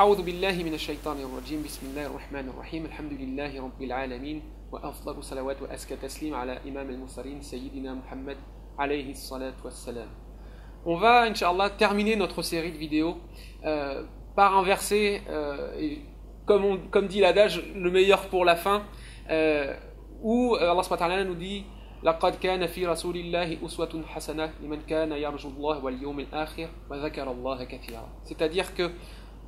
أعوذ بالله من الشيطان الرجيم بسم الله الرحمن الرحيم الحمد لله رب العالمين وأفضل الصلوات وأزكى تسليم على إمام المرسلين سيدنا محمد عليه الصلاة والسلام. On va, Inch'Allah, terminer notre série de vidéos par un verset, et comme dit l'adage, le meilleur pour la fin, où Allah subhanahu wa ta'ala nous dit لقد كان في رسول الله أسوة حسنة لمن كان يرجو الله واليوم الآخر وذكر الله كثيرا. C'est-à-dire que,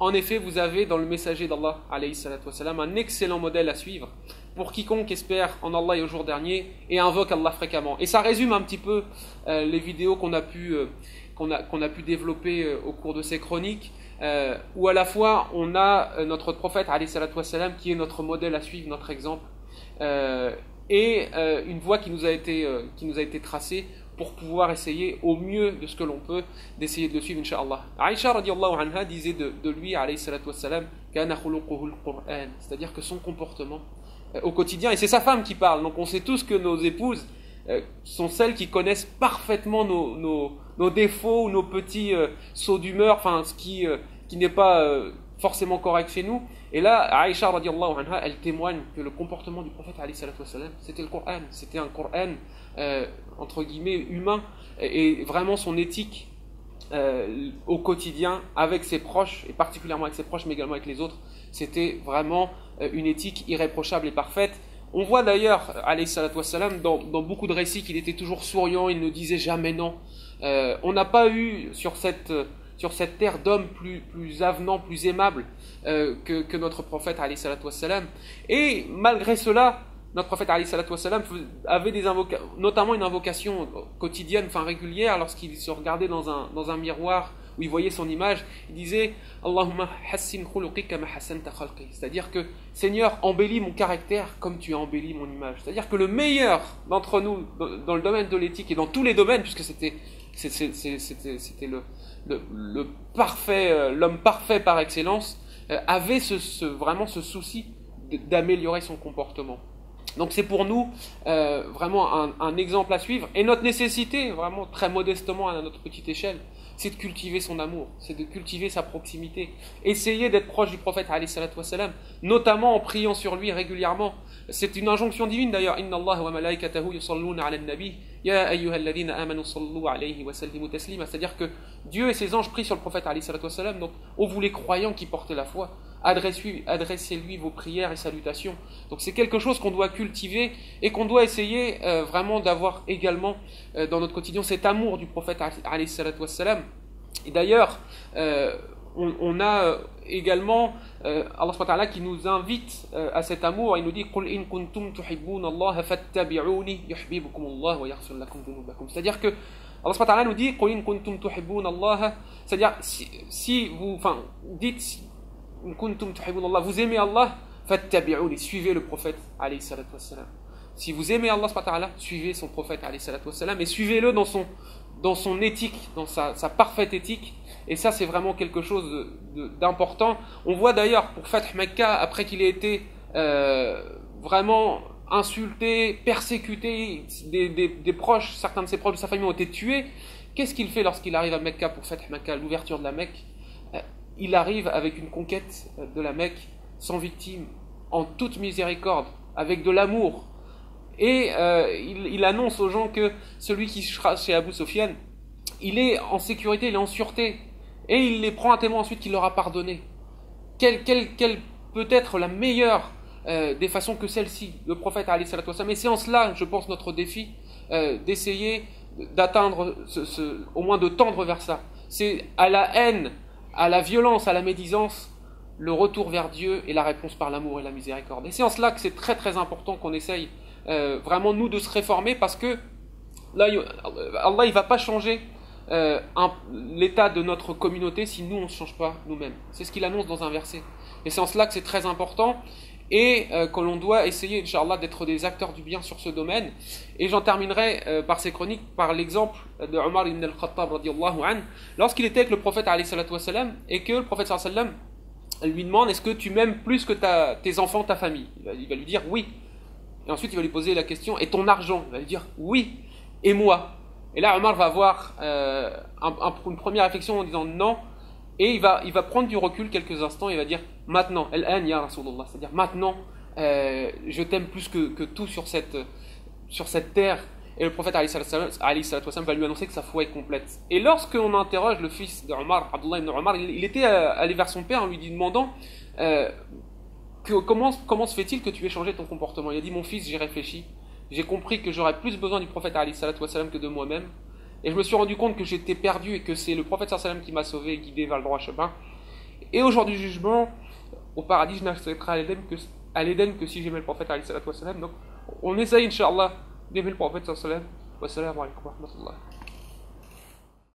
en effet, vous avez dans le messager d'Allah, alayhi salatu wassalam, un excellent modèle à suivre pour quiconque espère en Allah et au jour dernier et invoque Allah fréquemment. Et ça résume un petit peu les vidéos qu'on a pu développer au cours de ces chroniques, où à la fois on a notre prophète, alayhi salatu wassalam, qui est notre modèle à suivre, notre exemple, et une voie qui nous a été tracée pour pouvoir essayer au mieux de ce que l'on peut d'essayer de le suivre, Inch'Allah. Aïcha radiallahu anha disait de lui, alayhi salatu wassalam, kana khuluquhu al-Qur'an, c'est-à-dire que son comportement au quotidien, et c'est sa femme qui parle, donc on sait tous que nos épouses sont celles qui connaissent parfaitement nos défauts, nos petits sauts d'humeur, enfin ce qui n'est pas forcément correct chez nous. Et là, Aïcha radiallahu anha, elle témoigne que le comportement du prophète alayhi salatu wassalam, c'était le Coran, c'était un Coran entre guillemets humain, et vraiment son éthique au quotidien avec ses proches, et particulièrement avec ses proches mais également avec les autres, c'était vraiment une éthique irréprochable et parfaite. On voit d'ailleurs alayhi salatu wassalam dans beaucoup de récits qu'il était toujours souriant, il ne disait jamais non. On n'a pas eu sur cette terre d'hommes plus avenants, plus aimables que notre prophète alayhi salatu wassalam. Et malgré cela, notre prophète alayhi salatu wassalam avait notamment une invocation quotidienne, enfin régulière, lorsqu'il se regardait dans un miroir où il voyait son image, il disait Allahumma hassin khuluqi kama hassanta khalqi, c'est-à-dire que Seigneur, embellis mon caractère comme tu as embelli mon image. C'est-à-dire que le meilleur d'entre nous dans le domaine de l'éthique et dans tous les domaines, puisque c'était le parfait, l'homme parfait par excellence, avait vraiment ce souci d'améliorer son comportement. Donc c'est pour nous vraiment un exemple à suivre, et notre nécessité, vraiment très modestement à notre petite échelle, c'est de cultiver son amour, c'est de cultiver sa proximité, essayer d'être proche du prophète alayhi salatu wassalam, notamment en priant sur lui régulièrement. C'est une injonction divine d'ailleurs, inna Allah wa malaikatahu yusalluna ala nabi ya ayyuhalladhina amanu sallu alayhi wa sallimu taslima, c'est-à-dire que Dieu et ses anges prient sur le prophète alayhi salatu wassalam. Donc ô vous les croyants qui portez la foi, adressez-lui vos prières et salutations. Donc c'est quelque chose qu'on doit cultiver et qu'on doit essayer vraiment d'avoir également dans notre quotidien, cet amour du prophète alayhi salatu wassalam. Et d'ailleurs on a également Allah subhanahu wa ta'ala qui nous invite à cet amour. Il nous dit Qul in kuntum tuhibbuna Allah fattabi'uni yuhibbukum Allah wa yaghfir lakum dhunubakum. C'est-à-dire que Allah subhanahu wa ta'ala nous dit Qul in kuntum tuhibbuna Allah, c'est-à-dire si vous dites in kuntum tuhibbuna Allah, vous aimez Allah, fattabi'uni, suivez le prophète alayhi salatu wassalam. Si vous aimez Allah subhanahu wa ta'ala, suivez son prophète alayhi salatu wassalam, et suivez-le dans son éthique, dans sa parfaite éthique. Et ça, c'est vraiment quelque chose d'important. On voit d'ailleurs pour Fath Mecca, après qu'il ait été vraiment insulté, persécuté, des proches, certains de ses proches de sa famille ont été tués. Qu'est-ce qu'il fait lorsqu'il arrive à Mecca pour Fath Mecca, l'ouverture de la Mecque? Il arrive avec une conquête de la Mecque sans victime, en toute miséricorde, avec de l'amour. Et il annonce aux gens que celui qui sera chez Abu Sufyan, il est en sécurité, il est en sûreté. Et il les prend à témoin ensuite qu'il leur a pardonné. Quelle peut être la meilleure des façons que celle-ci, le prophète alayhi salatu wassalam. Et c'est en cela, je pense, notre défi, d'essayer d'atteindre, au moins de tendre vers ça. C'est à la haine, à la violence, à la médisance, le retour vers Dieu et la réponse par l'amour et la miséricorde. Et c'est en cela que c'est très très important qu'on essaye vraiment nous de se réformer, parce que là, Allah il va pas changer l'état de notre communauté si nous on ne change pas nous-mêmes. C'est ce qu'il annonce dans un verset. Et c'est en cela que c'est très important et que l'on doit essayer, Inch'Allah, d'être des acteurs du bien sur ce domaine. Et j'en terminerai par ces chroniques par l'exemple de Omar ibn al-Khattab radiyallahu anhu, lorsqu'il était avec le prophète alayhi salatu wassalam, et que le prophète sallallahu alayhi wa sallam lui demande: est-ce que tu m'aimes plus que tes enfants, ta famille? Il va lui dire oui. Et ensuite il va lui poser la question: et ton argent? Il va lui dire oui. Et moi? Et là Omar va avoir une première réflexion en disant: non, Et il va prendre du recul quelques instants et il va dire maintenant, al-an ya Rasulullah, c'est-à-dire maintenant, je t'aime plus que tout sur cette terre. Et le prophète alayhi salatu wassalam, va lui annoncer que sa foi est complète. Et lorsqu'on interroge le fils d'Omar, Abdullah ibn Omar, il était allé vers son père en lui demandant comment se fait-il que tu aies changé ton comportement. Il a dit mon fils, j'ai réfléchi, j'ai compris que j'aurais plus besoin du prophète alayhi salatu wassalam que de moi-même. Et je me suis rendu compte que j'étais perdu et que c'est le prophète sallallahu alayhi wa sallam qui m'a sauvé et guidé vers le droit chemin. Et au jour du jugement, au paradis, je n'accepterai à l'Éden que si j'aimais le prophète alayhi salatu wassalam. Donc on essaye, Inch'Allah, d'aimer le prophète sallallahu alayhi wa sallam. Wassalamu alaikum wa rahmatullah.